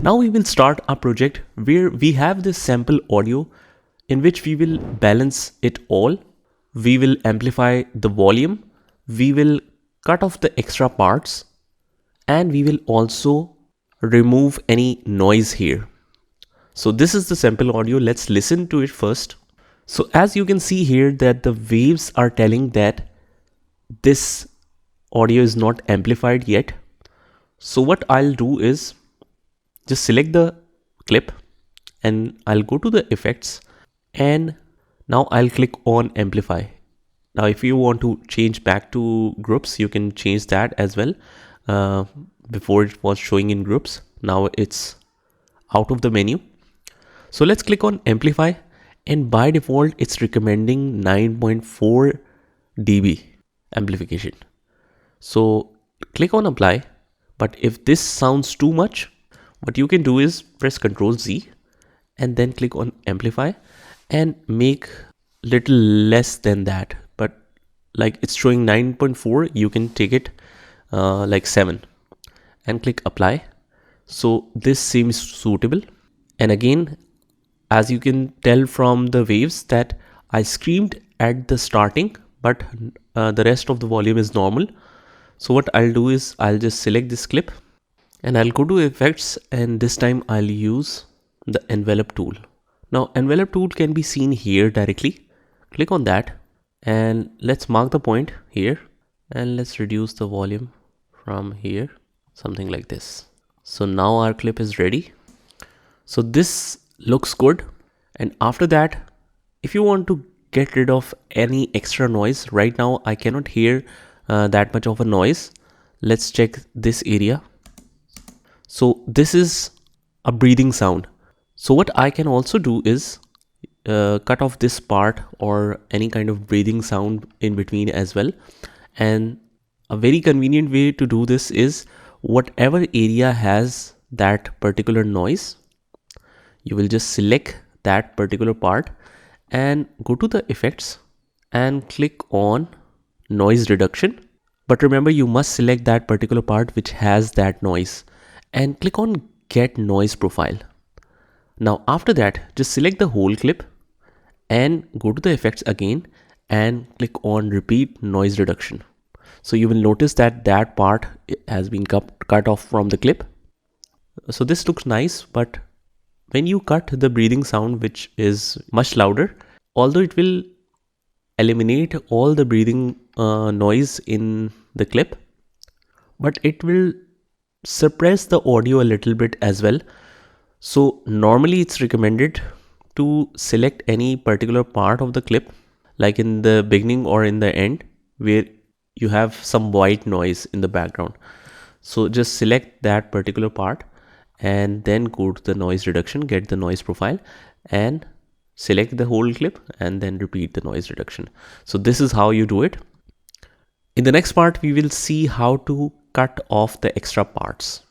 Now we will start a project where we have this sample audio in which we will balance it all. We will amplify the volume, we will cut off the extra parts, and we will also remove any noise here. So this is the sample audio. Let's listen to it first. So as you can see here that the waves are telling that this audio is not amplified yet. So what I'll do is just select the clip and I'll go to the effects, and now I'll click on amplify. Now if you want to change back to groups, you can change that as well. Before it was showing in groups, now it's out of the menu. So let's click on amplify, and by default it's recommending 9.4 dB amplification. So click on apply. But if this sounds too much, what you can do is press Ctrl Z and then click on amplify and make little less than that. But like it's showing 9.4, you can take it like 7 and click apply. So this seems suitable. And again, as you can tell from the waves that I screamed at the starting, but the rest of the volume is normal. So what I'll do is I'll just select this clip and I'll go to effects, and this time I'll use the envelope tool. Now envelope tool can be seen here directly. Click on that and let's mark the point here, and let's reduce the volume from here, something like this. So now our clip is ready. So this looks good. And after that, if you want to get rid of any extra noise, right now I cannot hear that much of a noise. Let's check this area. So this is a breathing sound. So what I can also do is cut off this part or any kind of breathing sound in between as well. And a very convenient way to do this is whatever area has that particular noise, you will just select that particular part and go to the effects and click on noise reduction. But remember, you must select that particular part which has that noise and click on get noise profile. Now after that, just select the whole clip and go to the effects again and click on repeat noise reduction. So you will notice that that part has been cut off from the clip. So this looks nice, but when you cut the breathing sound, which is much louder, although it will eliminate all the breathing noise in the clip, but it will suppress the audio a little bit as well. So normally it's recommended to select any particular part of the clip, like in the beginning or in the end, where you have some white noise in the background. So just select that particular part and then go to the noise reduction, get the noise profile and select the whole clip and then repeat the noise reduction. So this is how you do it. In the next part, we will see how to cut off the extra parts.